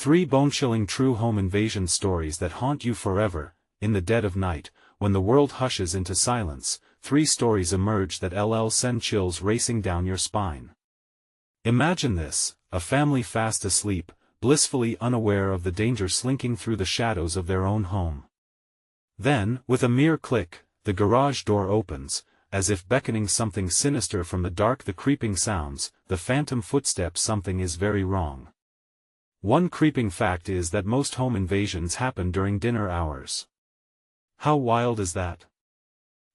3 bone-chilling true home invasion stories that haunt you forever. In the dead of night, when the world hushes into silence, 3 stories emerge that send chills racing down your spine. Imagine this, a family fast asleep, blissfully unaware of the danger slinking through the shadows of their own home. Then, with a mere click, the garage door opens, as if beckoning something sinister from the dark. The creeping sounds, the phantom footsteps. Something is very wrong. One creeping fact is that most home invasions happen during dinner hours. How wild is that?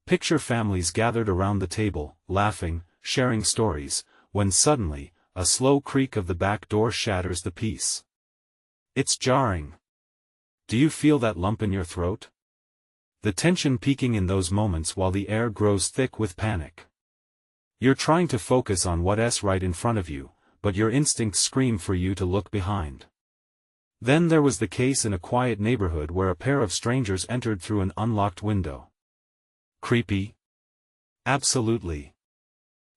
Picture families gathered around the table, laughing, sharing stories, when suddenly, a slow creak of the back door shatters the peace. It's jarring. Do you feel that lump in your throat? The tension peaking in those moments while the air grows thick with panic. You're trying to focus on what's right in front of you, but your instincts scream for you to look behind. Then there was the case in a quiet neighborhood where a pair of strangers entered through an unlocked window. Creepy? Absolutely.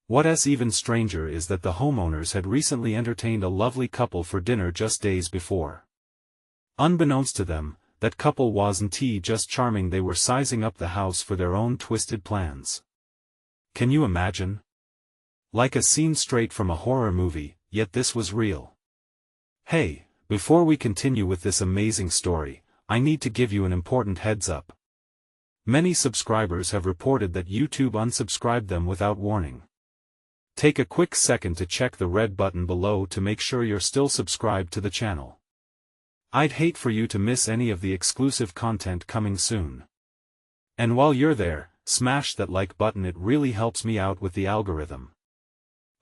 What's even stranger is that the homeowners had recently entertained a lovely couple for dinner just days before. Unbeknownst to them, that couple wasn't just charming, they were sizing up the house for their own twisted plans. Can you imagine? Like a scene straight from a horror movie, yet this was real. Hey, before we continue with this amazing story, I need to give you an important heads up. Many subscribers have reported that YouTube unsubscribed them without warning. Take a quick second to check the red button below to make sure you're still subscribed to the channel. I'd hate for you to miss any of the exclusive content coming soon. And while you're there, smash that like button, it really helps me out with the algorithm.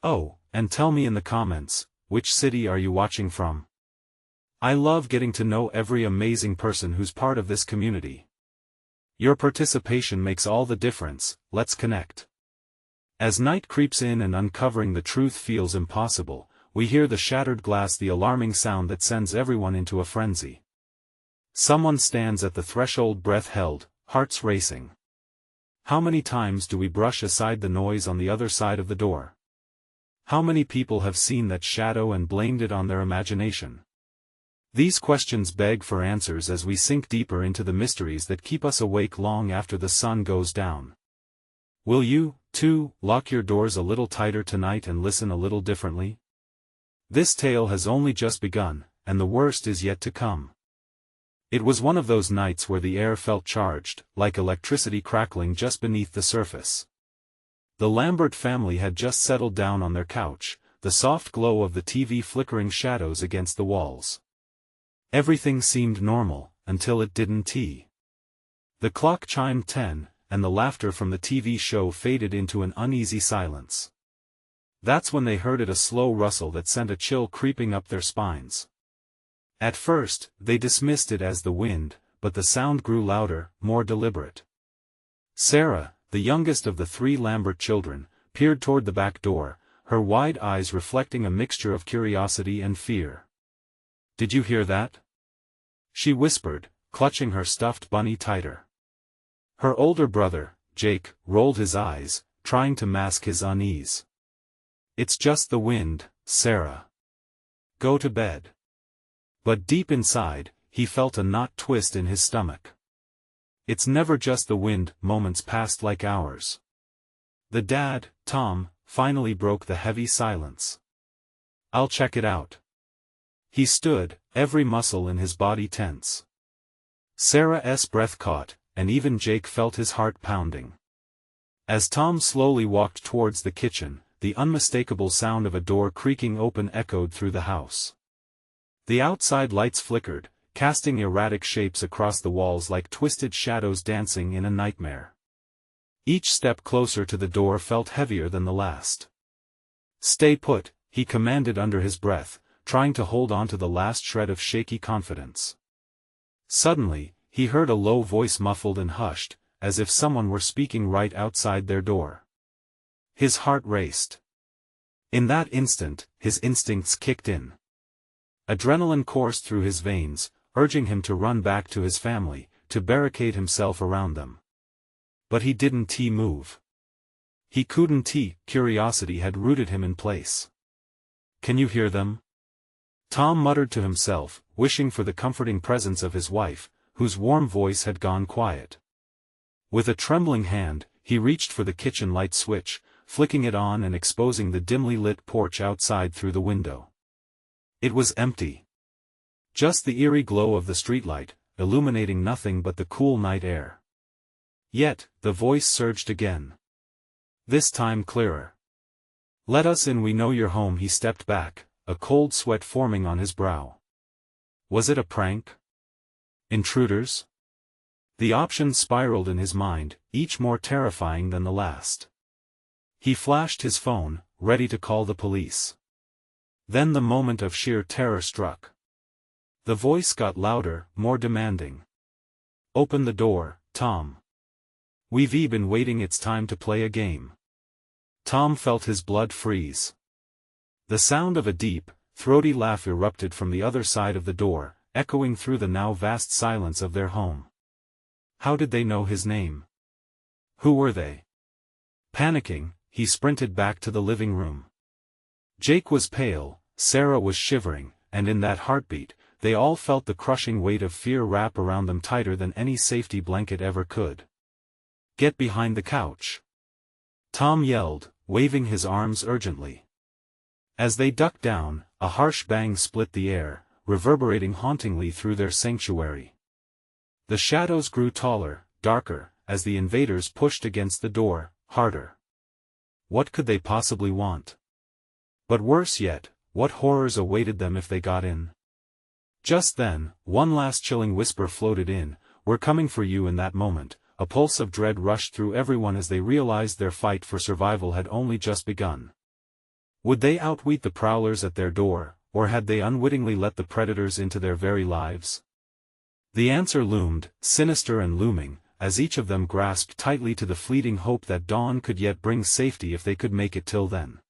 Oh, and tell me in the comments, which city are you watching from? I love getting to know every amazing person who's part of this community. Your participation makes all the difference. Let's connect. As night creeps in and uncovering the truth feels impossible, we hear the shattered glass, the alarming sound that sends everyone into a frenzy. Someone stands at the threshold, breath held, hearts racing. How many times do we brush aside the noise on the other side of the door? How many people have seen that shadow and blamed it on their imagination? These questions beg for answers as we sink deeper into the mysteries that keep us awake long after the sun goes down. Will you, too, lock your doors a little tighter tonight and listen a little differently? This tale has only just begun, and the worst is yet to come. It was one of those nights where the air felt charged, like electricity crackling just beneath the surface. The Lambert family had just settled down on their couch, the soft glow of the TV flickering shadows against the walls. Everything seemed normal, until it didn't. The clock chimed 10, and the laughter from the TV show faded into an uneasy silence. That's when they heard a slow rustle that sent a chill creeping up their spines. At first, they dismissed it as the wind, but the sound grew louder, more deliberate. Sarah, the youngest of the 3 Lambert children, peered toward the back door, her wide eyes reflecting a mixture of curiosity and fear. "Did you hear that?" she whispered, clutching her stuffed bunny tighter. Her older brother, Jake, rolled his eyes, trying to mask his unease. "It's just the wind, Sarah. Go to bed." But deep inside, he felt a knot twist in his stomach. It's never just the wind. Moments passed like hours. The dad, Tom, finally broke the heavy silence. "I'll check it out." He stood, every muscle in his body tense. Sarah's breath caught, and even Jake felt his heart pounding. As Tom slowly walked towards the kitchen, the unmistakable sound of a door creaking open echoed through the house. The outside lights flickered, casting erratic shapes across the walls like twisted shadows dancing in a nightmare. Each step closer to the door felt heavier than the last. "Stay put," he commanded under his breath, trying to hold on to the last shred of shaky confidence. Suddenly, he heard a low voice, muffled and hushed, as if someone were speaking right outside their door. His heart raced. In that instant, his instincts kicked in. Adrenaline coursed through his veins, urging him to run back to his family, to barricade himself around them. But he didn't move. He couldn't. Curiosity had rooted him in place. "Can you hear them?" Tom muttered to himself, wishing for the comforting presence of his wife, whose warm voice had gone quiet. With a trembling hand, he reached for the kitchen light switch, flicking it on and exposing the dimly lit porch outside through the window. It was empty. Just the eerie glow of the streetlight, illuminating nothing but the cool night air. Yet, the voice surged again. This time clearer. "Let us in, we know you're home." He stepped back, a cold sweat forming on his brow. Was it a prank? Intruders? The options spiraled in his mind, each more terrifying than the last. He flashed his phone, ready to call the police. Then the moment of sheer terror struck. The voice got louder, more demanding. "Open the door, Tom. We've been waiting, it's time to play a game." Tom felt his blood freeze. The sound of a deep, throaty laugh erupted from the other side of the door, echoing through the now vast silence of their home. How did they know his name? Who were they? Panicking, he sprinted back to the living room. Jake was pale, Sarah was shivering, and in that heartbeat, they all felt the crushing weight of fear wrap around them tighter than any safety blanket ever could. "Get behind the couch!" Tom yelled, waving his arms urgently. As they ducked down, a harsh bang split the air, reverberating hauntingly through their sanctuary. The shadows grew taller, darker, as the invaders pushed against the door, harder. What could they possibly want? But worse yet, what horrors awaited them if they got in? Just then, one last chilling whisper floated in, "We're coming for you." In that moment, a pulse of dread rushed through everyone as they realized their fight for survival had only just begun. Would they outwit the prowlers at their door, or had they unwittingly let the predators into their very lives? The answer loomed, sinister and looming, as each of them grasped tightly to the fleeting hope that dawn could yet bring safety if they could make it till then.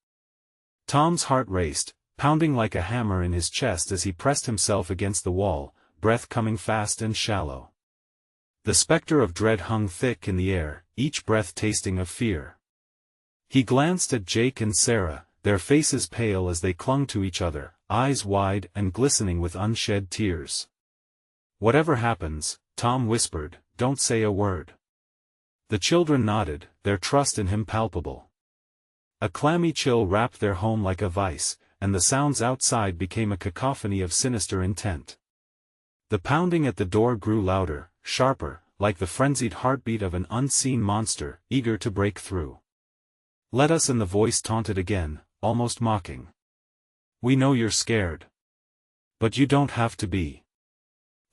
Tom's heart raced, pounding like a hammer in his chest as he pressed himself against the wall, breath coming fast and shallow. The specter of dread hung thick in the air, each breath tasting of fear. He glanced at Jake and Sarah, their faces pale as they clung to each other, eyes wide and glistening with unshed tears. "Whatever happens," Tom whispered, "don't say a word." The children nodded, their trust in him palpable. A clammy chill wrapped their home like a vice, and the sounds outside became a cacophony of sinister intent. The pounding at the door grew louder, sharper, like the frenzied heartbeat of an unseen monster, eager to break through. "Let us in," the voice taunted again, almost mocking. "We know you're scared. But you don't have to be."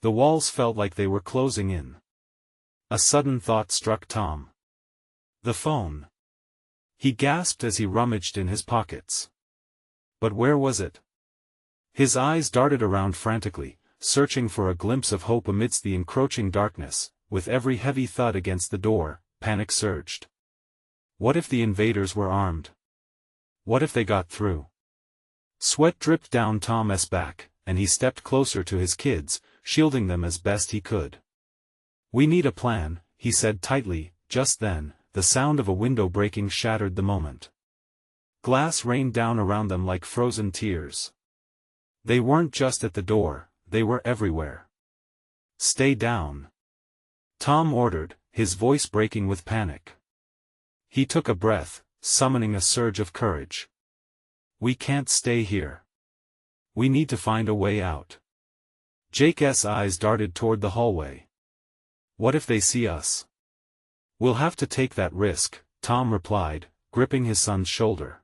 The walls felt like they were closing in. A sudden thought struck Tom. The phone. He gasped as he rummaged in his pockets. But where was it? His eyes darted around frantically, searching for a glimpse of hope amidst the encroaching darkness. With every heavy thud against the door, panic surged. What if the invaders were armed? What if they got through? Sweat dripped down Tom's back, and he stepped closer to his kids, shielding them as best he could. "We need a plan," he said tightly. Just then, the sound of a window breaking shattered the moment. Glass rained down around them like frozen tears. They weren't just at the door, they were everywhere. "Stay down," Tom ordered, his voice breaking with panic. He took a breath, summoning a surge of courage. "We can't stay here. We need to find a way out." Jake's eyes darted toward the hallway. "What if they see us?" "We'll have to take that risk," Tom replied, gripping his son's shoulder.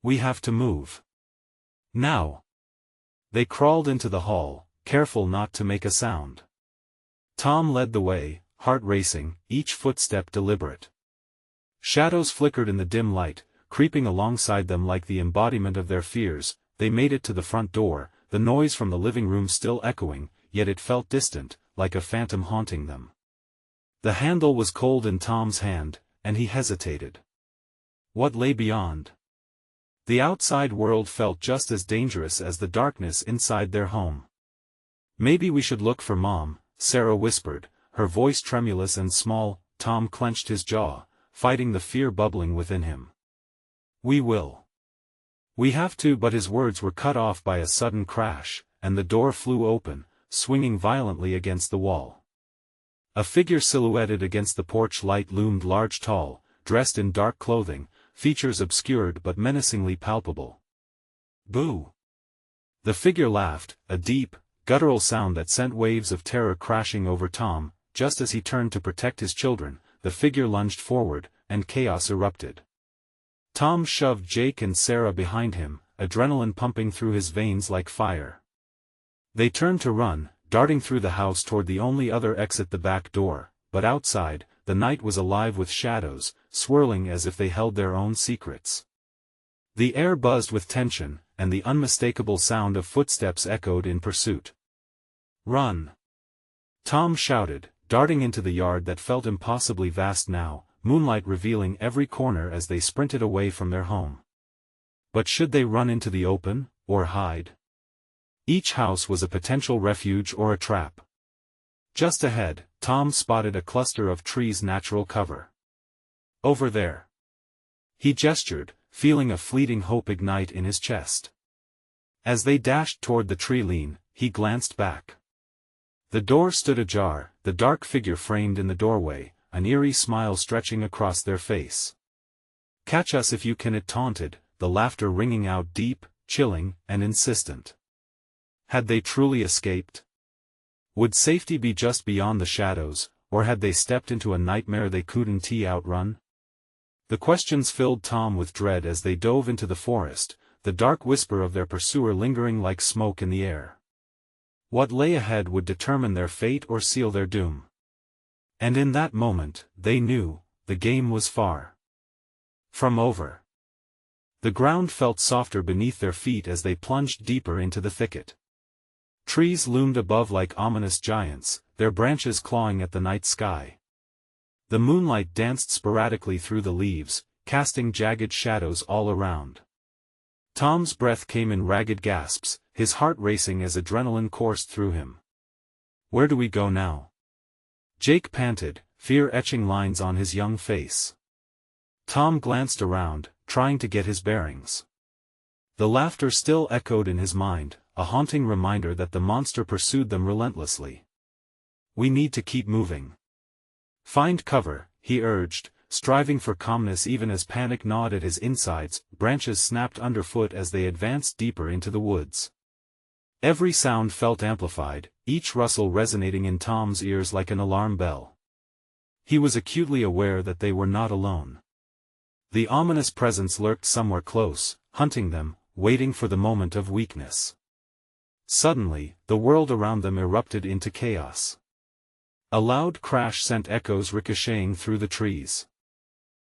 "We have to move. Now." They crawled into the hall, careful not to make a sound. Tom led the way, heart racing, each footstep deliberate. Shadows flickered in the dim light, creeping alongside them like the embodiment of their fears. They made it to the front door, the noise from the living room still echoing, yet it felt distant, like a phantom haunting them. The handle was cold in Tom's hand, and he hesitated. What lay beyond? The outside world felt just as dangerous as the darkness inside their home. "Maybe we should look for Mom," Sarah whispered, her voice tremulous and small. Tom clenched his jaw, fighting the fear bubbling within him. "We will. "We have to," but his words were cut off by a sudden crash, and the door flew open, swinging violently against the wall. A figure silhouetted against the porch light loomed large, tall, dressed in dark clothing, features obscured but menacingly palpable. "Boo!" The figure laughed, a deep, guttural sound that sent waves of terror crashing over Tom. Just as he turned to protect his children, the figure lunged forward, and chaos erupted. Tom shoved Jake and Sarah behind him, adrenaline pumping through his veins like fire. They turned to run, darting through the house toward the only other exit, the back door, but outside, the night was alive with shadows, swirling as if they held their own secrets. The air buzzed with tension, and the unmistakable sound of footsteps echoed in pursuit. "Run!" Tom shouted, darting into the yard that felt impossibly vast now, moonlight revealing every corner as they sprinted away from their home. But should they run into the open, or hide? Each house was a potential refuge or a trap. Just ahead, Tom spotted a cluster of trees' natural cover. "Over there." He gestured, feeling a fleeting hope ignite in his chest. As they dashed toward the tree line, he glanced back. The door stood ajar, the dark figure framed in the doorway, an eerie smile stretching across their face. "Catch us if you can," it taunted, the laughter ringing out deep, chilling, and insistent. Had they truly escaped? Would safety be just beyond the shadows, or had they stepped into a nightmare they couldn't outrun? The questions filled Tom with dread as they dove into the forest, the dark whisper of their pursuer lingering like smoke in the air. What lay ahead would determine their fate or seal their doom. And in that moment, they knew, the game was far from over. The ground felt softer beneath their feet as they plunged deeper into the thicket. Trees loomed above like ominous giants, their branches clawing at the night sky. The moonlight danced sporadically through the leaves, casting jagged shadows all around. Tom's breath came in ragged gasps, his heart racing as adrenaline coursed through him. "Where do we go now?" Jake panted, fear etching lines on his young face. Tom glanced around, trying to get his bearings. The laughter still echoed in his mind, a haunting reminder that the monster pursued them relentlessly. "We need to keep moving." "Find cover," he urged, striving for calmness even as panic gnawed at his insides. Branches snapped underfoot as they advanced deeper into the woods. Every sound felt amplified, each rustle resonating in Tom's ears like an alarm bell. He was acutely aware that they were not alone. The ominous presence lurked somewhere close, hunting them, waiting for the moment of weakness. Suddenly, the world around them erupted into chaos. A loud crash sent echoes ricocheting through the trees.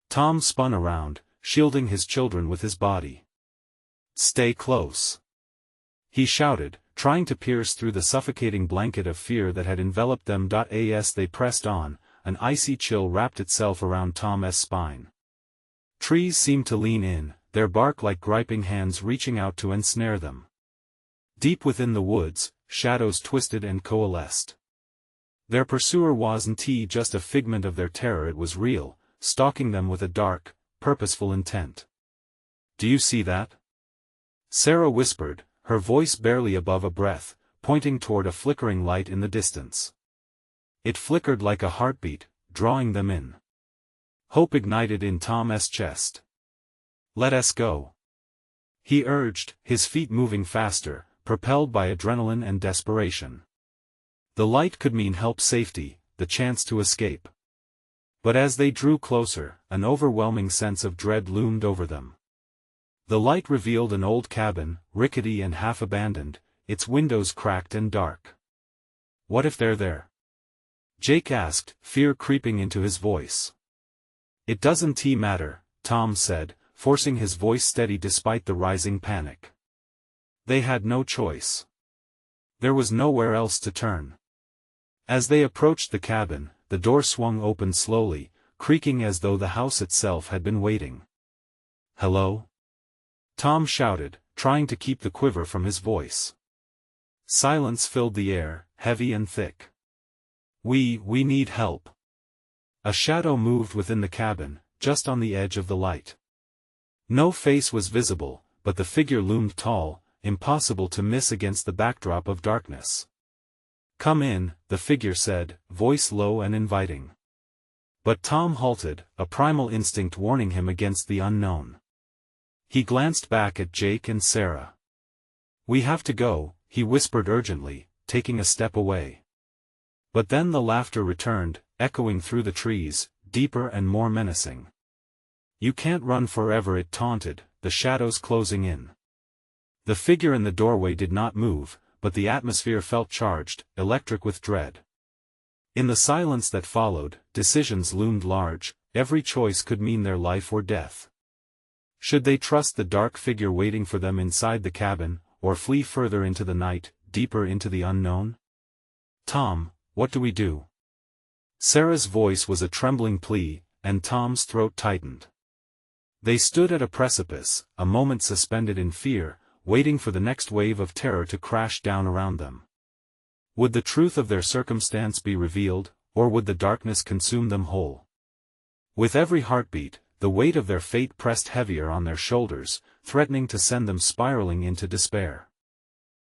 Tom spun around, shielding his children with his body. "Stay close," he shouted, trying to pierce through the suffocating blanket of fear that had enveloped them. As they pressed on, an icy chill wrapped itself around Tom's spine. Trees seemed to lean in, their bark like griping hands reaching out to ensnare them. Deep within the woods, shadows twisted and coalesced. Their pursuer wasn't just a figment of their terror, it was real, stalking them with a dark, purposeful intent. "Do you see that?" Sarah whispered, her voice barely above a breath, pointing toward a flickering light in the distance. It flickered like a heartbeat, drawing them in. Hope ignited in Tom's chest. "Let us go," he urged, his feet moving faster, propelled by adrenaline and desperation. The light could mean help, safety, the chance to escape. But as they drew closer, an overwhelming sense of dread loomed over them. The light revealed an old cabin, rickety and half-abandoned, its windows cracked and dark. "What if they're there?" Jake asked, fear creeping into his voice. "It doesn't matter," Tom said, forcing his voice steady despite the rising panic. They had no choice. There was nowhere else to turn. As they approached the cabin, the door swung open slowly, creaking as though the house itself had been waiting. "Hello?" Tom shouted, trying to keep the quiver from his voice. Silence filled the air, heavy and thick. We need help." A shadow moved within the cabin, just on the edge of the light. No face was visible, but the figure loomed tall, impossible to miss against the backdrop of darkness. "Come in," the figure said, voice low and inviting. But Tom halted, a primal instinct warning him against the unknown. He glanced back at Jake and Sarah. "We have to go," he whispered urgently, taking a step away. But then the laughter returned, echoing through the trees, deeper and more menacing. "You can't run forever," it taunted, the shadows closing in. The figure in the doorway did not move, but the atmosphere felt charged, electric with dread. In the silence that followed, decisions loomed large, every choice could mean their life or death. Should they trust the dark figure waiting for them inside the cabin, or flee further into the night, deeper into the unknown? "Tom, what do we do?" Sarah's voice was a trembling plea, and Tom's throat tightened. They stood at a precipice, a moment suspended in fear, waiting for the next wave of terror to crash down around them. Would the truth of their circumstance be revealed, or would the darkness consume them whole? With every heartbeat, the weight of their fate pressed heavier on their shoulders, threatening to send them spiraling into despair.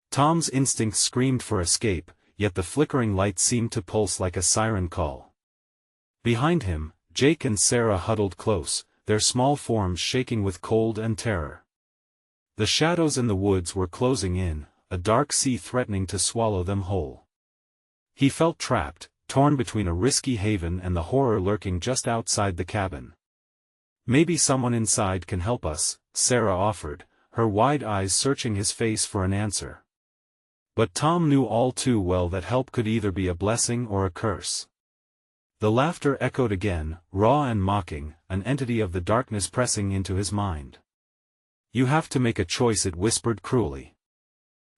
Tom's instincts screamed for escape, yet the flickering light seemed to pulse like a siren call. Behind him, Jake and Sarah huddled close, their small forms shaking with cold and terror. The shadows in the woods were closing in, a dark sea threatening to swallow them whole. He felt trapped, torn between a risky haven and the horror lurking just outside the cabin. "Maybe someone inside can help us," Sarah offered, her wide eyes searching his face for an answer. But Tom knew all too well that help could either be a blessing or a curse. The laughter echoed again, raw and mocking, an entity of the darkness pressing into his mind. "You have to make a choice," it whispered cruelly.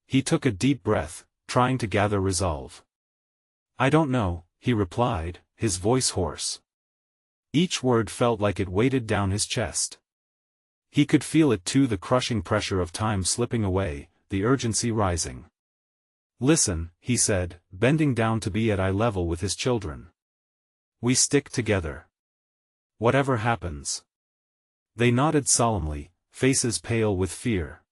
He took a deep breath, trying to gather resolve. "I don't know," he replied, his voice hoarse. Each word felt like it weighted down his chest. He could feel it too, the crushing pressure of time slipping away, the urgency rising. "Listen," he said, bending down to be at eye level with his children. "We stick together. Whatever happens." They nodded solemnly, faces pale with fear.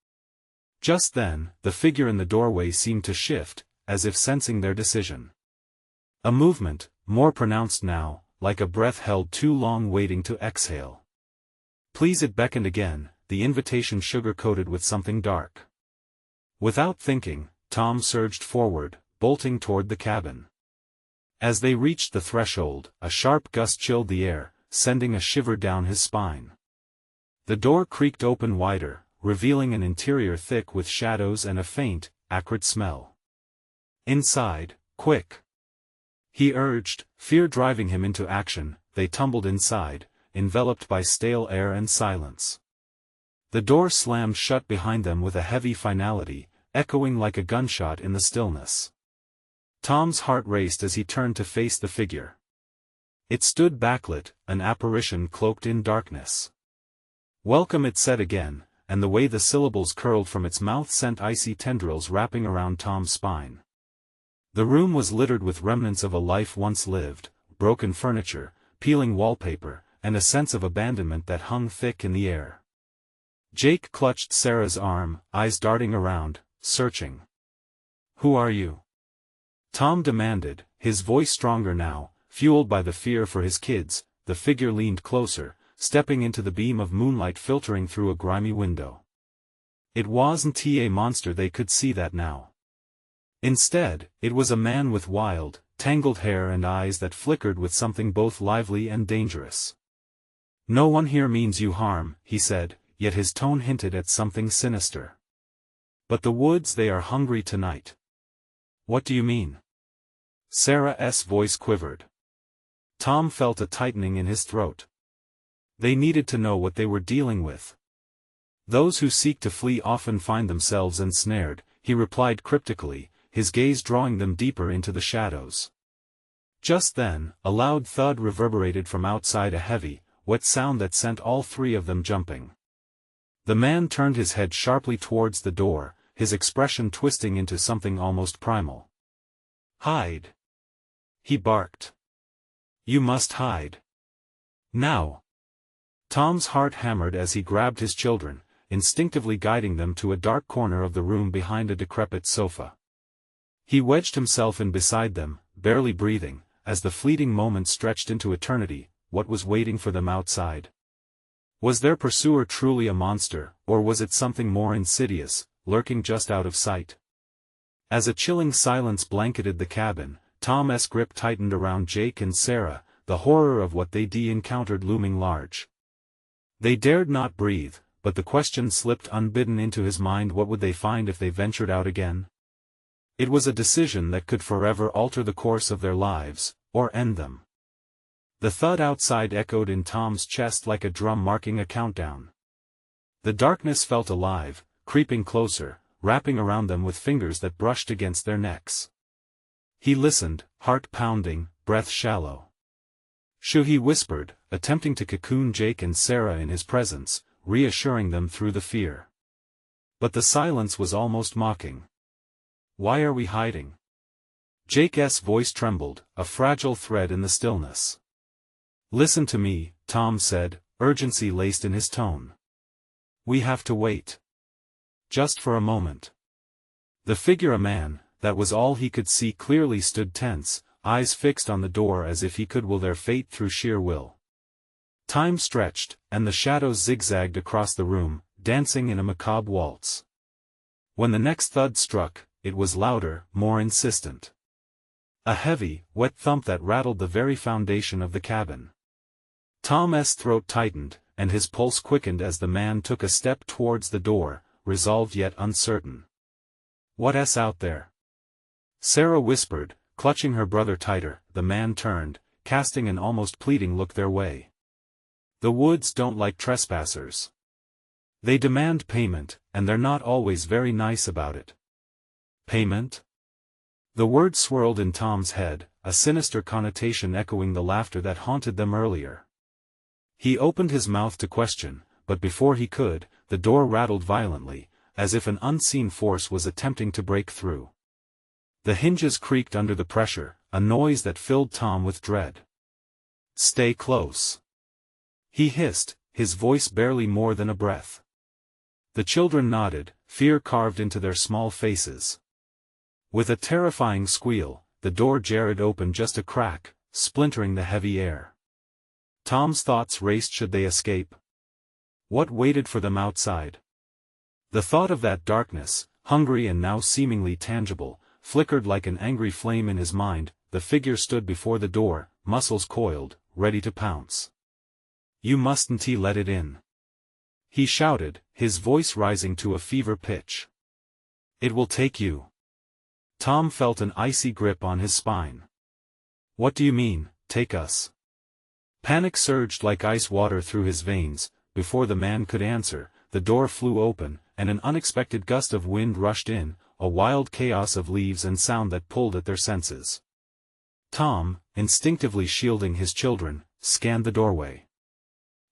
Just then, the figure in the doorway seemed to shift, as if sensing their decision. A movement, more pronounced now, like a breath held too long waiting to exhale. "Please," it beckoned again, the invitation sugar-coated with something dark. Without thinking, Tom surged forward, bolting toward the cabin. As they reached the threshold, a sharp gust chilled the air, sending a shiver down his spine. The door creaked open wider, revealing an interior thick with shadows and a faint, acrid smell. "Inside, quick!" he urged, fear driving him into action. They tumbled inside, enveloped by stale air and silence. The door slammed shut behind them with a heavy finality, echoing like a gunshot in the stillness. Tom's heart raced as he turned to face the figure. It stood backlit, an apparition cloaked in darkness. "Welcome," it said again, and the way the syllables curled from its mouth sent icy tendrils wrapping around Tom's spine. The room was littered with remnants of a life once lived, broken furniture, peeling wallpaper, and a sense of abandonment that hung thick in the air. Jake clutched Sarah's arm, eyes darting around, searching. "Who are you?" Tom demanded, his voice stronger now, fueled by the fear for his kids. The figure leaned closer, stepping into the beam of moonlight filtering through a grimy window. It wasn't a monster, they could see that now. Instead, it was a man with wild, tangled hair and eyes that flickered with something both lively and dangerous. "No one here means you harm," he said, yet his tone hinted at something sinister. "But the woods, they are hungry tonight." "What do you mean?" Sarah's voice quivered. Tom felt a tightening in his throat. They needed to know what they were dealing with. "Those who seek to flee often find themselves ensnared," he replied cryptically, his gaze drawing them deeper into the shadows. Just then, a loud thud reverberated from outside, a heavy, wet sound that sent all three of them jumping. The man turned his head sharply towards the door, his expression twisting into something almost primal. "Hide!" he barked. "You must hide. Now!" Tom's heart hammered as he grabbed his children, instinctively guiding them to a dark corner of the room behind a decrepit sofa. He wedged himself in beside them, barely breathing, as the fleeting moments stretched into eternity. What was waiting for them outside? Was their pursuer truly a monster, or was it something more insidious, lurking just out of sight? As a chilling silence blanketed the cabin, Tom's grip tightened around Jake and Sarah, the horror of what they'd encountered looming large. They dared not breathe, but the question slipped unbidden into his mind: what would they find if they ventured out again? It was a decision that could forever alter the course of their lives, or end them. The thud outside echoed in Tom's chest like a drum marking a countdown. The darkness felt alive, creeping closer, wrapping around them with fingers that brushed against their necks. He listened, heart pounding, breath shallow. "Shoo," he whispered, attempting to cocoon Jake and Sarah in his presence, reassuring them through the fear. But the silence was almost mocking. "Why are we hiding?" Jake's voice trembled, a fragile thread in the stillness. "Listen to me," Tom said, urgency laced in his tone. "We have to wait. Just for a moment." The figure, a man, that was all he could see clearly, stood tense, eyes fixed on the door as if he could will their fate through sheer will. Time stretched, and the shadows zigzagged across the room, dancing in a macabre waltz. When the next thud struck, it was louder, more insistent. A heavy, wet thump that rattled the very foundation of the cabin. Tom's throat tightened, and his pulse quickened as the man took a step towards the door, resolved yet uncertain. "What's out there?" Sarah whispered, clutching her brother tighter. The man turned, casting an almost pleading look their way. "The woods don't like trespassers. They demand payment, and they're not always very nice about it." "Payment?" The word swirled in Tom's head, a sinister connotation echoing the laughter that haunted them earlier. He opened his mouth to question, but before he could, the door rattled violently, as if an unseen force was attempting to break through. The hinges creaked under the pressure, a noise that filled Tom with dread. "Stay close," he hissed, his voice barely more than a breath. The children nodded, fear carved into their small faces. With a terrifying squeal, the door jarred open just a crack, splintering the heavy air. Tom's thoughts raced. Should they escape? What waited for them outside? The thought of that darkness, hungry and now seemingly tangible, flickered like an angry flame in his mind. The figure stood before the door, muscles coiled, ready to pounce. "You mustn't let it in," he shouted, his voice rising to a fever pitch. "It will take you." Tom felt an icy grip on his spine. "What do you mean, take us?" Panic surged like ice water through his veins. Before the man could answer, the door flew open, and an unexpected gust of wind rushed in, a wild chaos of leaves and sound that pulled at their senses. Tom, instinctively shielding his children, scanned the doorway.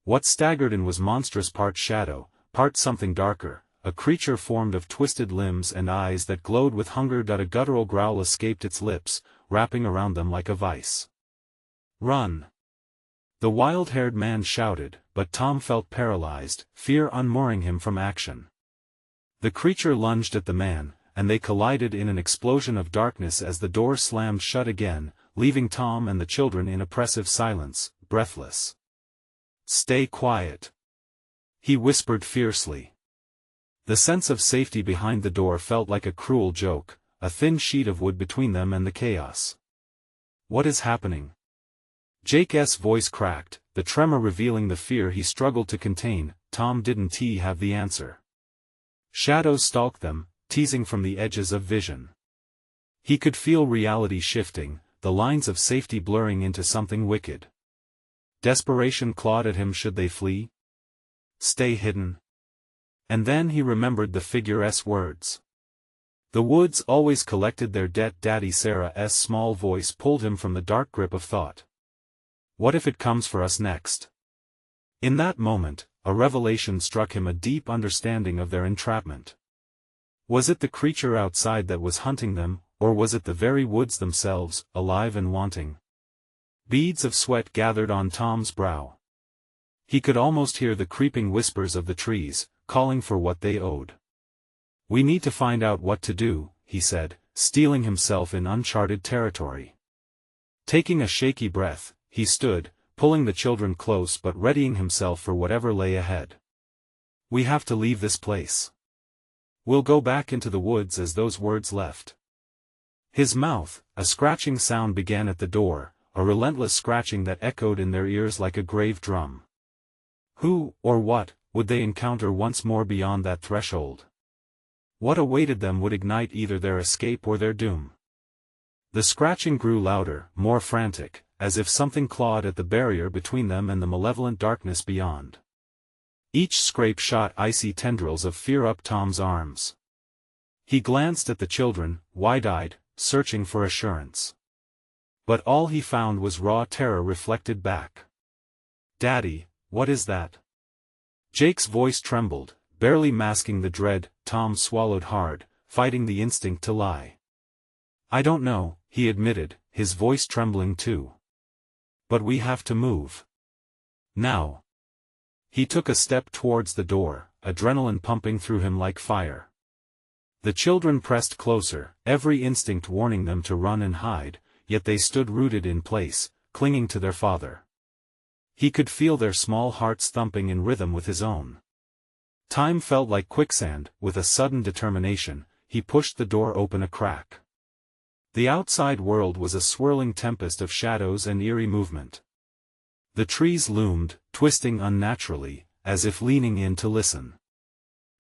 What staggered in was monstrous, part shadow, part something darker, a creature formed of twisted limbs and eyes that glowed with hunger. A guttural growl escaped its lips, wrapping around them like a vice. "Run!" the wild-haired man shouted, but Tom felt paralyzed, fear unmooring him from action. The creature lunged at the man, and they collided in an explosion of darkness as the door slammed shut again, leaving Tom and the children in oppressive silence, breathless. "Stay quiet," he whispered fiercely. The sense of safety behind the door felt like a cruel joke, a thin sheet of wood between them and the chaos. "What is happening?" Jake's voice cracked, the tremor revealing the fear he struggled to contain. Tom didn't have the answer. Shadows stalked them, teasing from the edges of vision. He could feel reality shifting, the lines of safety blurring into something wicked. Desperation clawed at him. Should they flee? Stay hidden? And then he remembered the figure's words. The woods always collected their debt. Daddy. Sarah's small voice pulled him from the dark grip of thought. What if it comes for us next? In that moment, a revelation struck him, a deep understanding of their entrapment. Was it the creature outside that was hunting them, or was it the very woods themselves, alive and wanting? Beads of sweat gathered on Tom's brow. He could almost hear the creeping whispers of the trees, calling for what they owed. "We need to find out what to do," he said, steeling himself in uncharted territory. Taking a shaky breath, he stood, pulling the children close but readying himself for whatever lay ahead. "We have to leave this place. We'll go back into the woods." As those words left his mouth, a scratching sound began at the door, a relentless scratching that echoed in their ears like a grave drum. Who, or what, would they encounter once more beyond that threshold? What awaited them would ignite either their escape or their doom. The scratching grew louder, more frantic, as if something clawed at the barrier between them and the malevolent darkness beyond. Each scrape shot icy tendrils of fear up Tom's arms. He glanced at the children, wide-eyed, searching for assurance. But all he found was raw terror reflected back. "Daddy, what is that?" Jake's voice trembled, barely masking the dread. Tom swallowed hard, fighting the instinct to lie. "I don't know," he admitted, his voice trembling too. "But we have to move. Now." He took a step towards the door, adrenaline pumping through him like fire. The children pressed closer, every instinct warning them to run and hide, yet they stood rooted in place, clinging to their father. He could feel their small hearts thumping in rhythm with his own. Time felt like quicksand. With a sudden determination, he pushed the door open a crack. The outside world was a swirling tempest of shadows and eerie movement. The trees loomed, twisting unnaturally, as if leaning in to listen.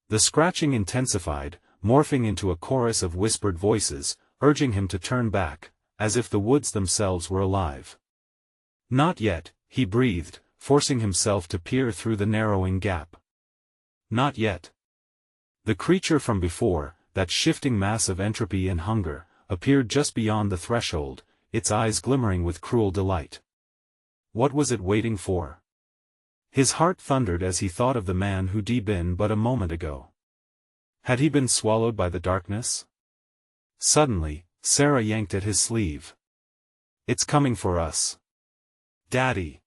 The scratching intensified, morphing into a chorus of whispered voices, urging him to turn back, as if the woods themselves were alive. "Not yet," he breathed, forcing himself to peer through the narrowing gap. "Not yet." The creature from before, that shifting mass of entropy and hunger, appeared just beyond the threshold, its eyes glimmering with cruel delight. What was it waiting for? His heart thundered as he thought of the man who'd been but a moment ago. Had he been swallowed by the darkness? Suddenly, Sarah yanked at his sleeve. "It's coming for us. Daddy."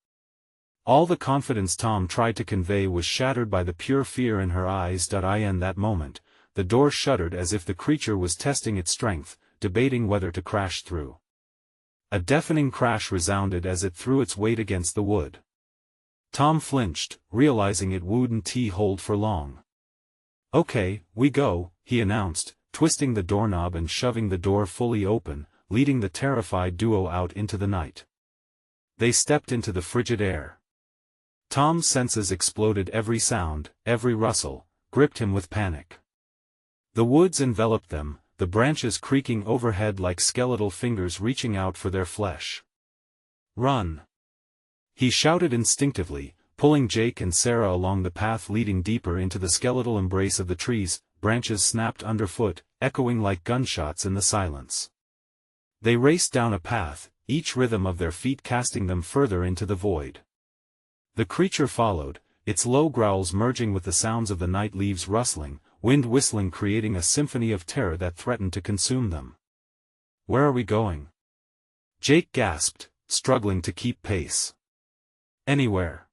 All the confidence Tom tried to convey was shattered by the pure fear in her eyes. In that moment, the door shuddered as if the creature was testing its strength, debating whether to crash through. A deafening crash resounded as it threw its weight against the wood. Tom flinched, realizing it wouldn't hold for long. "Okay, we go," he announced, twisting the doorknob and shoving the door fully open, leading the terrified duo out into the night. They stepped into the frigid air. Tom's senses exploded. Every sound, every rustle, gripped him with panic. The woods enveloped them, the branches creaking overhead like skeletal fingers reaching out for their flesh. "Run!" he shouted instinctively, pulling Jake and Sarah along the path leading deeper into the skeletal embrace of the trees. Branches snapped underfoot, echoing like gunshots in the silence. They raced down a path, each rhythm of their feet casting them further into the void. The creature followed, its low growls merging with the sounds of the night leaves rustling, wind whistling, creating a symphony of terror that threatened to consume them. "Where are we going?" Jake gasped, struggling to keep pace. "Anywhere,"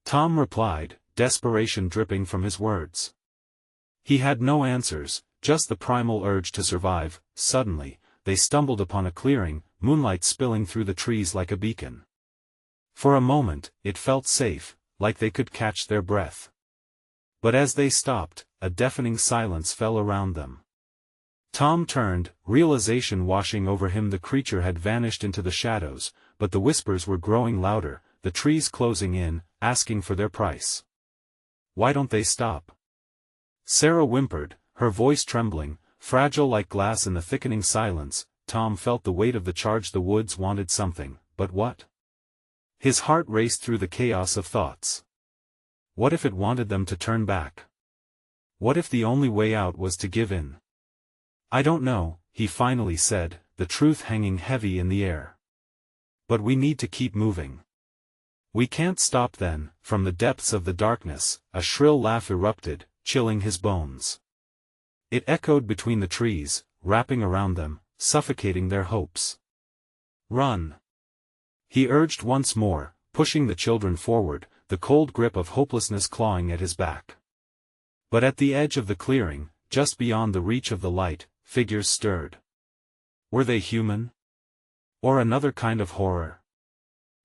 Tom replied, desperation dripping from his words. He had no answers, just the primal urge to survive. Suddenly, they stumbled upon a clearing, moonlight spilling through the trees like a beacon. For a moment, it felt safe, like they could catch their breath. But as they stopped, a deafening silence fell around them. Tom turned, realization washing over him. The creature had vanished into the shadows, but the whispers were growing louder, the trees closing in, asking for their price. "Why don't they stop?" Sarah whimpered, her voice trembling, fragile like glass in the thickening silence. Tom felt the weight of the charge. The woods wanted something, but what? His heart raced through the chaos of thoughts. What if it wanted them to turn back? What if the only way out was to give in? "I don't know," he finally said, the truth hanging heavy in the air. "But we need to keep moving. We can't stop." Then, from the depths of the darkness, a shrill laugh erupted, chilling his bones. It echoed between the trees, wrapping around them, suffocating their hopes. "Run!" he urged once more, pushing the children forward, the cold grip of hopelessness clawing at his back. But at the edge of the clearing, just beyond the reach of the light, figures stirred. Were they human? Or another kind of horror?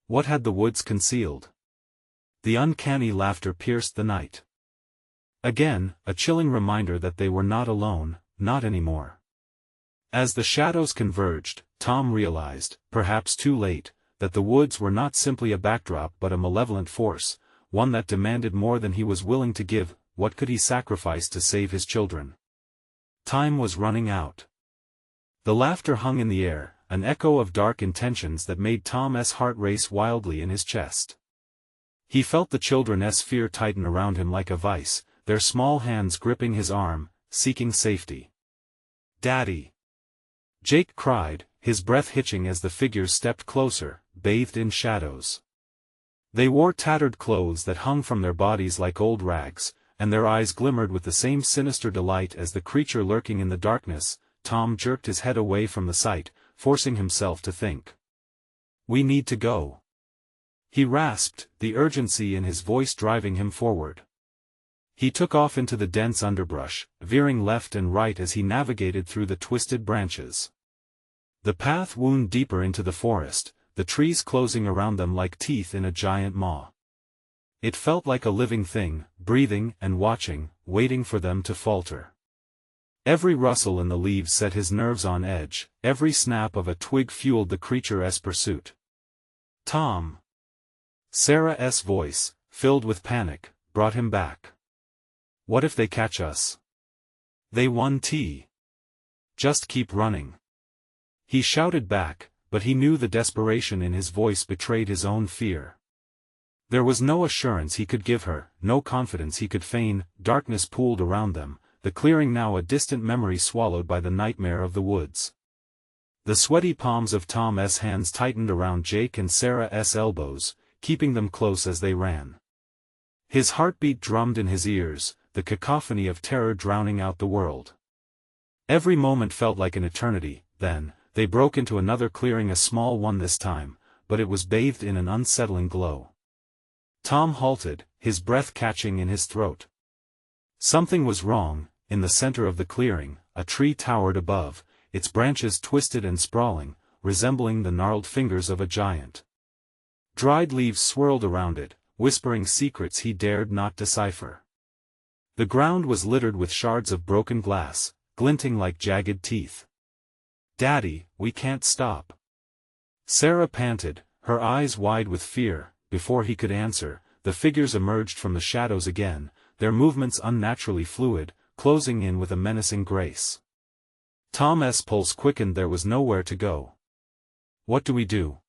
What had the woods concealed? The uncanny laughter pierced the night. Again, a chilling reminder that they were not alone, not anymore. As the shadows converged, Tom realized, perhaps too late, that the woods were not simply a backdrop but a malevolent force, one that demanded more than he was willing to give. What could he sacrifice to save his children? Time was running out. The laughter hung in the air, an echo of dark intentions that made Tom's heart race wildly in his chest. He felt the children's fear tighten around him like a vice, their small hands gripping his arm, seeking safety. "Daddy!" Jake cried, his breath hitching as the figures stepped closer, bathed in shadows. They wore tattered clothes that hung from their bodies like old rags, and their eyes glimmered with the same sinister delight as the creature lurking in the darkness. Tom jerked his head away from the sight, forcing himself to think. "We need to go," he rasped, the urgency in his voice driving him forward. He took off into the dense underbrush, veering left and right as he navigated through the twisted branches. The path wound deeper into the forest, the trees closing around them like teeth in a giant maw. It felt like a living thing, breathing and watching, waiting for them to falter. Every rustle in the leaves set his nerves on edge, every snap of a twig fueled the creature's pursuit. "Tom!" Sarah's voice, filled with panic, brought him back. "What if they catch us?" "They won. Just keep running." He shouted back, but he knew the desperation in his voice betrayed his own fear. There was no assurance he could give her, no confidence he could feign. Darkness pooled around them, the clearing now a distant memory swallowed by the nightmare of the woods. The sweaty palms of Tom's hands tightened around Jake and Sarah's elbows, keeping them close as they ran. His heartbeat drummed in his ears, the cacophony of terror drowning out the world. Every moment felt like an eternity. Then, they broke into another clearing, a small one this time, but it was bathed in an unsettling glow. Tom halted, his breath catching in his throat. Something was wrong. In the center of the clearing, a tree towered above, its branches twisted and sprawling, resembling the gnarled fingers of a giant. Dried leaves swirled around it, whispering secrets he dared not decipher. The ground was littered with shards of broken glass, glinting like jagged teeth. "Daddy, we can't stop." Sarah panted, her eyes wide with fear. Before he could answer, the figures emerged from the shadows again, their movements unnaturally fluid, closing in with a menacing grace. Tom's pulse quickened. There was nowhere to go. "What do we do?"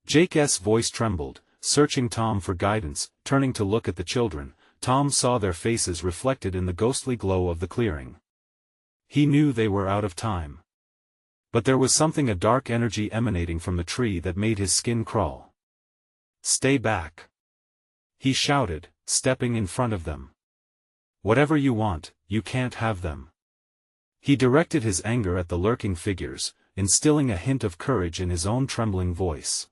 Jake's voice trembled, searching Tom for guidance. Turning to look at the children, Tom saw their faces reflected in the ghostly glow of the clearing. He knew they were out of time. But there was something, a dark energy emanating from the tree that made his skin crawl. "Stay back!" he shouted, stepping in front of them. "Whatever you want, you can't have them." He directed his anger at the lurking figures, instilling a hint of courage in his own trembling voice.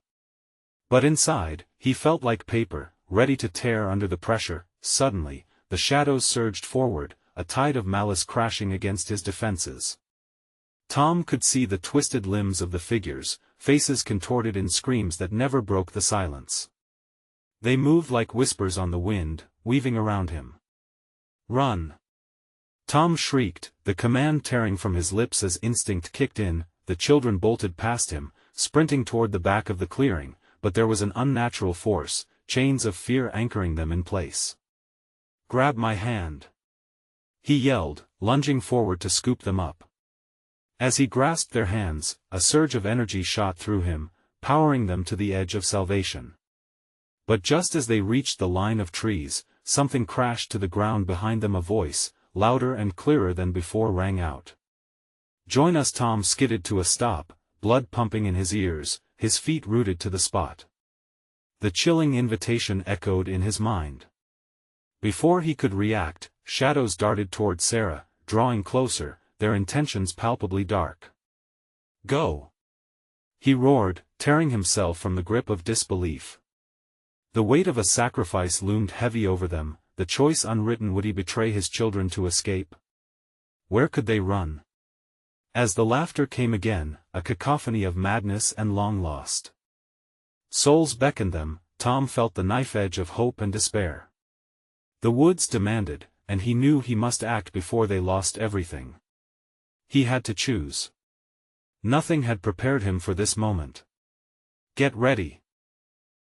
But inside, he felt like paper, ready to tear under the pressure. Suddenly, the shadows surged forward, a tide of malice crashing against his defenses. Tom could see the twisted limbs of the figures, faces contorted in screams that never broke the silence. They moved like whispers on the wind, weaving around him. "Run!" Tom shrieked, the command tearing from his lips as instinct kicked in. The children bolted past him, sprinting toward the back of the clearing, but there was an unnatural force, chains of fear anchoring them in place. "Grab my hand!" he yelled, lunging forward to scoop them up. As he grasped their hands, a surge of energy shot through him, powering them to the edge of salvation. But just as they reached the line of trees, something crashed to the ground behind them. A voice, louder and clearer than before, rang out. "Join us!" Tom skidded to a stop, blood pumping in his ears, his feet rooted to the spot. The chilling invitation echoed in his mind. Before he could react, shadows darted toward Sarah, drawing closer, their intentions palpably dark. "Go!" he roared, tearing himself from the grip of disbelief. The weight of a sacrifice loomed heavy over them, the choice unwritten: would he betray his children to escape? Where could they run? As the laughter came again, a cacophony of madness and long lost souls beckoned them, Tom felt the knife edge of hope and despair. The woods demanded, and he knew he must act before they lost everything. He had to choose. Nothing had prepared him for this moment. "Get ready!"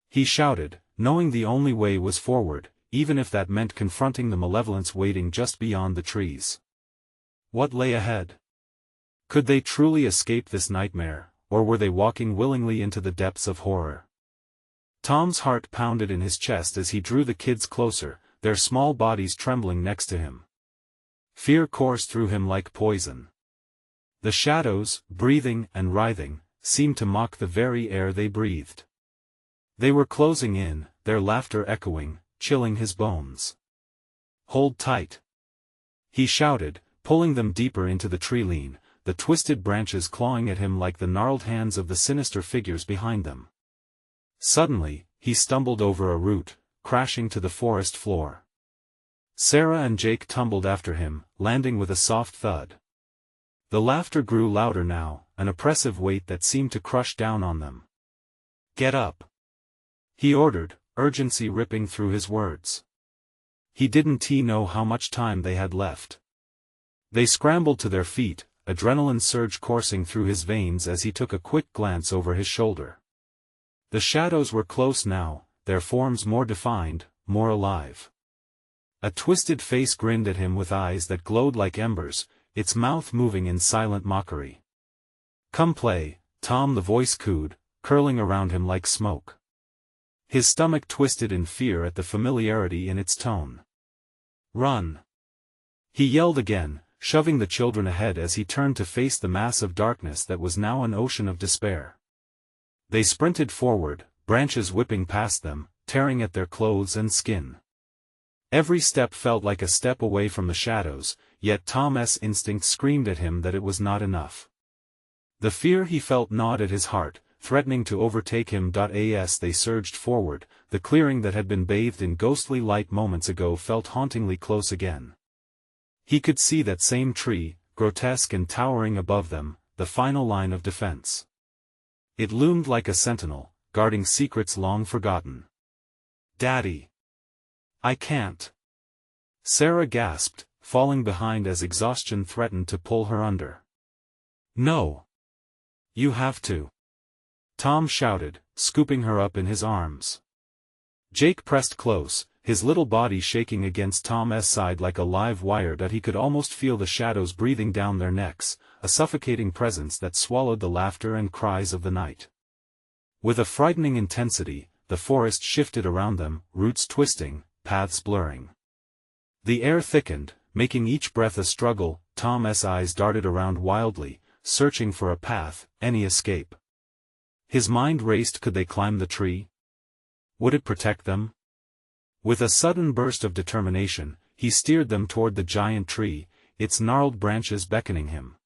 he shouted, knowing the only way was forward, even if that meant confronting the malevolence waiting just beyond the trees. What lay ahead? Could they truly escape this nightmare, or were they walking willingly into the depths of horror? Tom's heart pounded in his chest as he drew the kids closer, their small bodies trembling next to him. Fear coursed through him like poison. The shadows, breathing and writhing, seemed to mock the very air they breathed. They were closing in, their laughter echoing, chilling his bones. "Hold tight!" he shouted, pulling them deeper into the tree-line, the twisted branches clawing at him like the gnarled hands of the sinister figures behind them. Suddenly, he stumbled over a root, crashing to the forest floor. Sarah and Jake tumbled after him, landing with a soft thud. The laughter grew louder now, an oppressive weight that seemed to crush down on them. "Get up!" he ordered, urgency ripping through his words. He didn't know how much time they had left. They scrambled to their feet, adrenaline surge coursing through his veins as he took a quick glance over his shoulder. The shadows were close now, their forms more defined, more alive. A twisted face grinned at him with eyes that glowed like embers, its mouth moving in silent mockery. "Come play, Tom," the voice cooed, curling around him like smoke. His stomach twisted in fear at the familiarity in its tone. "Run!" he yelled again, shoving the children ahead as he turned to face the mass of darkness that was now an ocean of despair. They sprinted forward, branches whipping past them, tearing at their clothes and skin. Every step felt like a step away from the shadows, yet Tom's instinct screamed at him that it was not enough. The fear he felt gnawed at his heart, threatening to overtake him. As they surged forward, the clearing that had been bathed in ghostly light moments ago felt hauntingly close again. He could see that same tree, grotesque and towering above them, the final line of defense. It loomed like a sentinel, guarding secrets long forgotten. "Daddy! I can't!" Sarah gasped, falling behind as exhaustion threatened to pull her under. "No! You have to!" Tom shouted, scooping her up in his arms. Jake pressed close, his little body shaking against Tom's side like a live wire that he could almost feel the shadows breathing down their necks, a suffocating presence that swallowed the laughter and cries of the night. With a frightening intensity, the forest shifted around them, roots twisting, paths blurring. The air thickened, making each breath a struggle. Tom's eyes darted around wildly, searching for a path, any escape. His mind raced. Could they climb the tree? Would it protect them? With a sudden burst of determination, he steered them toward the giant tree, its gnarled branches beckoning him.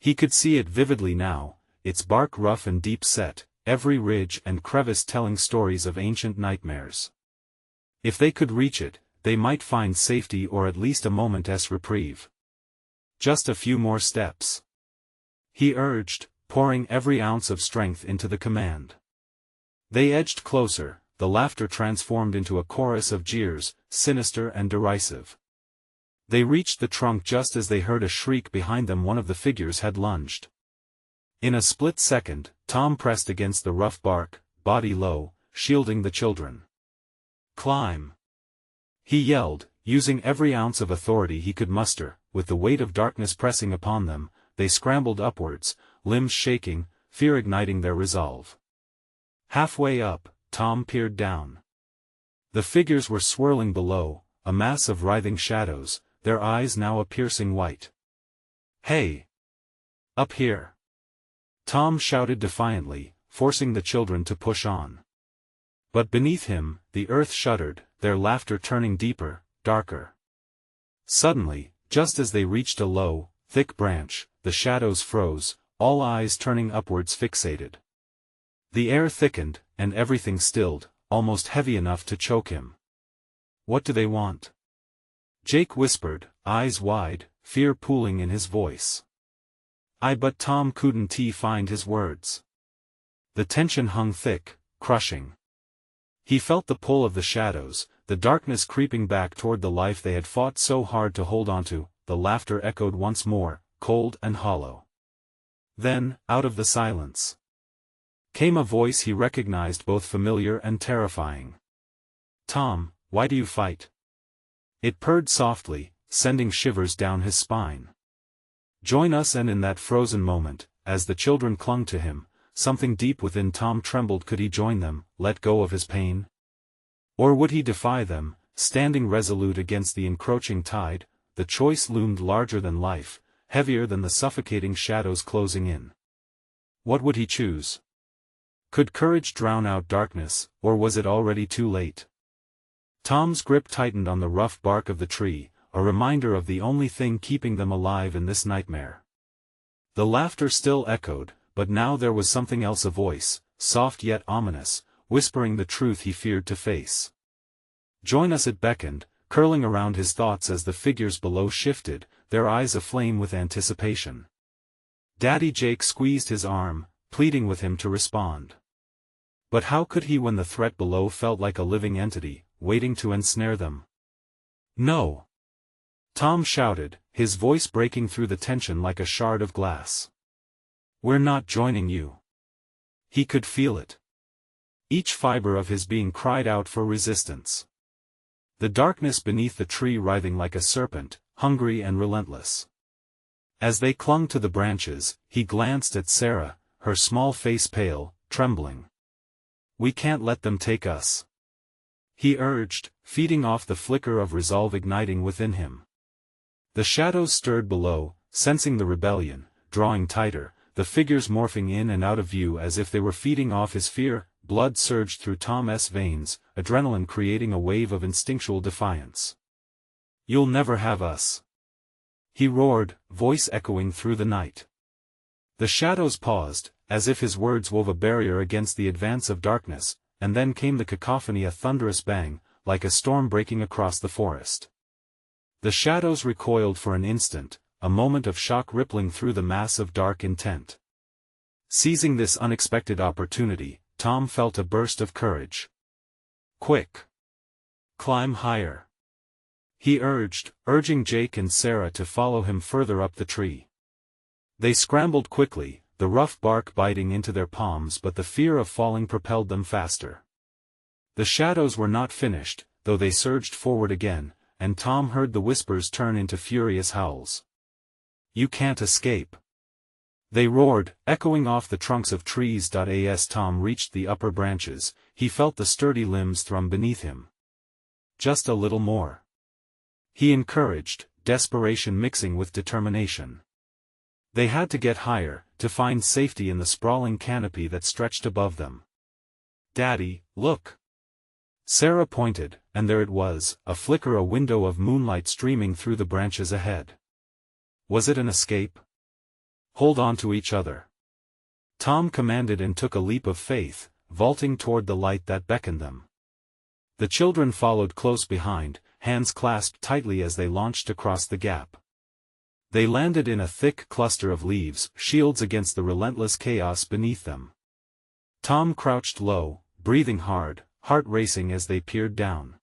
He could see it vividly now, its bark rough and deep-set, every ridge and crevice telling stories of ancient nightmares. If they could reach it, they might find safety or at least a moment's reprieve. Just a few more steps, he urged, pouring every ounce of strength into the command. They edged closer, the laughter transformed into a chorus of jeers, sinister and derisive. They reached the trunk just as they heard a shriek behind them. One of the figures had lunged. In a split second, Tom pressed against the rough bark, body low, shielding the children. "Climb!" he yelled, using every ounce of authority he could muster. With the weight of darkness pressing upon them, they scrambled upwards, limbs shaking, fear igniting their resolve. Halfway up, Tom peered down. The figures were swirling below, a mass of writhing shadows, their eyes now a piercing white. "Hey! Up here!" Tom shouted defiantly, forcing the children to push on. But beneath him, the earth shuddered, their laughter turning deeper, darker. Suddenly, just as they reached a low, thick branch, the shadows froze, all eyes turning upwards fixated. The air thickened, and everything stilled, almost heavy enough to choke him. What do they want? Jake whispered, eyes wide, fear pooling in his voice. But Tom couldn't find his words. The tension hung thick, crushing. He felt the pull of the shadows, the darkness creeping back toward the life they had fought so hard to hold onto. The laughter echoed once more, cold and hollow. Then, out of the silence, came a voice he recognized, both familiar and terrifying. "Tom, why do you fight?" It purred softly, sending shivers down his spine. "Join us." And in that frozen moment, as the children clung to him, something deep within Tom trembled. Could he join them, let go of his pain? Or would he defy them, standing resolute against the encroaching tide? The choice loomed larger than life, heavier than the suffocating shadows closing in. What would he choose? Could courage drown out darkness, or was it already too late? Tom's grip tightened on the rough bark of the tree, a reminder of the only thing keeping them alive in this nightmare. The laughter still echoed, but now there was something else, a voice, soft yet ominous, whispering the truth he feared to face. "Join us," it beckoned, curling around his thoughts as the figures below shifted, their eyes aflame with anticipation. Daddy Jake squeezed his arm, pleading with him to respond. But how could he when the threat below felt like a living entity, waiting to ensnare them? "No!" Tom shouted, his voice breaking through the tension like a shard of glass. "We're not joining you." He could feel it. Each fiber of his being cried out for resistance. The darkness beneath the tree writhing like a serpent, hungry and relentless. As they clung to the branches, he glanced at Sarah, her small face pale, trembling. "We can't let them take us," he urged, feeding off the flicker of resolve igniting within him. The shadows stirred below, sensing the rebellion, drawing tighter, the figures morphing in and out of view as if they were feeding off his fear. Blood surged through Tom's veins, adrenaline creating a wave of instinctual defiance. "You'll never have us," he roared, voice echoing through the night. The shadows paused, as if his words wove a barrier against the advance of darkness, and then came the cacophony, a thunderous bang, like a storm breaking across the forest. The shadows recoiled for an instant, a moment of shock rippling through the mass of dark intent. Seizing this unexpected opportunity, Tom felt a burst of courage. "Quick! Climb higher!" he urged, urging Jake and Sarah to follow him further up the tree. They scrambled quickly, the rough bark biting into their palms, but the fear of falling propelled them faster. The shadows were not finished, though they surged forward again, and Tom heard the whispers turn into furious howls. "You can't escape!" they roared, echoing off the trunks of trees. As Tom reached the upper branches, he felt the sturdy limbs thrum beneath him. "Just a little more," he encouraged, desperation mixing with determination. They had to get higher, to find safety in the sprawling canopy that stretched above them. "Daddy, look!" Sarah pointed, and there it was, a flicker, a window of moonlight streaming through the branches ahead. Was it an escape? "Hold on to each other," Tom commanded, and took a leap of faith, vaulting toward the light that beckoned them. The children followed close behind, hands clasped tightly as they launched across the gap. They landed in a thick cluster of leaves, shields against the relentless chaos beneath them. Tom crouched low, breathing hard, heart racing as they peered down.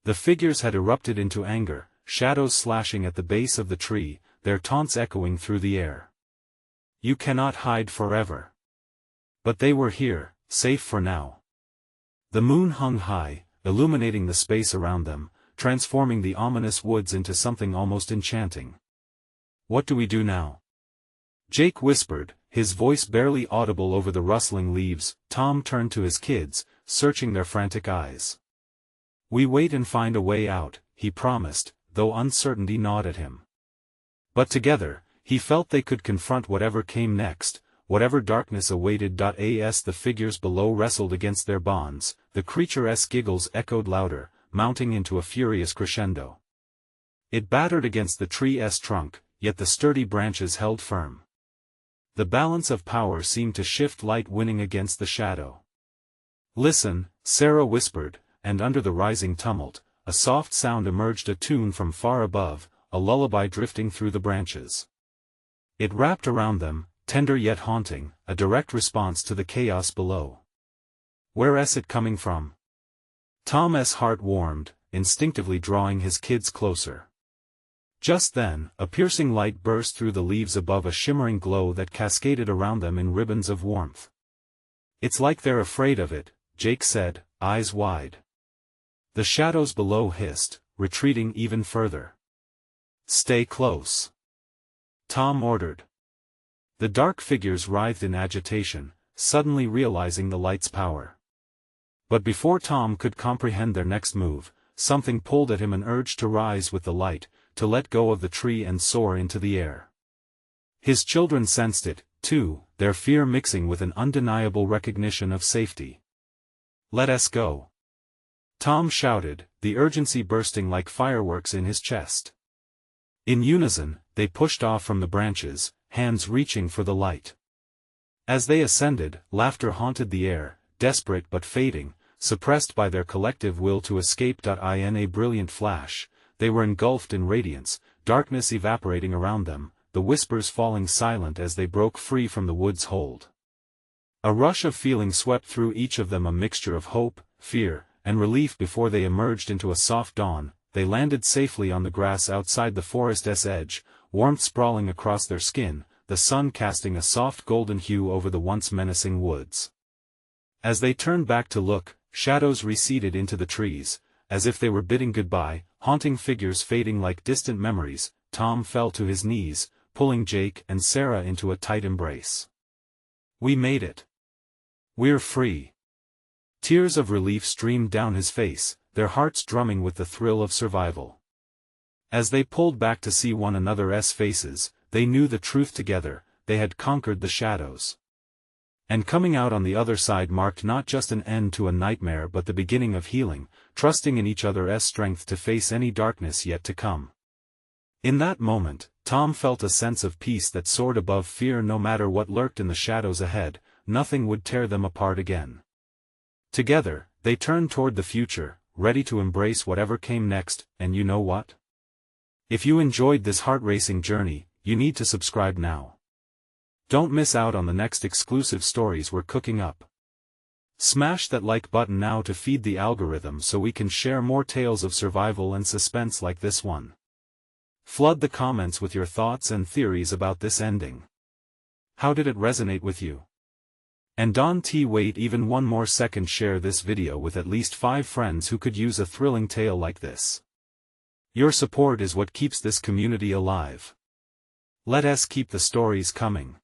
The figures had erupted into anger, shadows slashing at the base of the tree, their taunts echoing through the air. "You cannot hide forever." But they were here, safe for now. The moon hung high, illuminating the space around them, transforming the ominous woods into something almost enchanting. "What do we do now?" Jake whispered, his voice barely audible over the rustling leaves. Tom turned to his kids, searching their frantic eyes. "We wait and find a way out," he promised, though uncertainty gnawed at him. But together, he felt they could confront whatever came next, whatever darkness awaited. As the figures below wrestled against their bonds, the creature's giggles echoed louder, mounting into a furious crescendo. It battered against the tree's trunk, yet the sturdy branches held firm. The balance of power seemed to shift, light winning against the shadow. "Listen," Sarah whispered, and under the rising tumult, a soft sound emerged, a tune from far above, a lullaby drifting through the branches. It wrapped around them, tender yet haunting, a direct response to the chaos below. Where's it coming from? Tom's heart warmed, instinctively drawing his kids closer. Just then, a piercing light burst through the leaves above, a shimmering glow that cascaded around them in ribbons of warmth. It's like they're afraid of it, Jake said, eyes wide. The shadows below hissed, retreating even further. Stay close, Tom ordered. The dark figures writhed in agitation, suddenly realizing the light's power. But before Tom could comprehend their next move, something pulled at him, an urge to rise with the light, to let go of the tree and soar into the air. His children sensed it, too, their fear mixing with an undeniable recognition of safety. Let us go, Tom shouted, the urgency bursting like fireworks in his chest. In unison, they pushed off from the branches, hands reaching for the light. As they ascended, laughter haunted the air, desperate but fading, suppressed by their collective will to escape. In a brilliant flash, they were engulfed in radiance, darkness evaporating around them, the whispers falling silent as they broke free from the wood's hold. A rush of feeling swept through each of them, a mixture of hope, fear, and relief. Before they emerged into a soft dawn, they landed safely on the grass outside the forest's edge, warmth sprawling across their skin, the sun casting a soft golden hue over the once menacing woods. As they turned back to look, shadows receded into the trees, as if they were bidding goodbye, haunting figures fading like distant memories. Tom fell to his knees, pulling Jake and Sarah into a tight embrace. We made it. We're free. Tears of relief streamed down his face, their hearts drumming with the thrill of survival. As they pulled back to see one another's faces, they knew the truth. Together, they had conquered the shadows. And coming out on the other side marked not just an end to a nightmare but the beginning of healing, trusting in each other's strength to face any darkness yet to come. In that moment, Tom felt a sense of peace that soared above fear. No matter what lurked in the shadows ahead, nothing would tear them apart again. Together, they turned toward the future, ready to embrace whatever came next. And you know what? If you enjoyed this heart-racing journey, you need to subscribe now. Don't miss out on the next exclusive stories we're cooking up. Smash that like button now to feed the algorithm so we can share more tales of survival and suspense like this one. Flood the comments with your thoughts and theories about this ending. How did it resonate with you? And don't wait even one more second, share this video with at least 5 friends who could use a thrilling tale like this. Your support is what keeps this community alive. Let us keep the stories coming.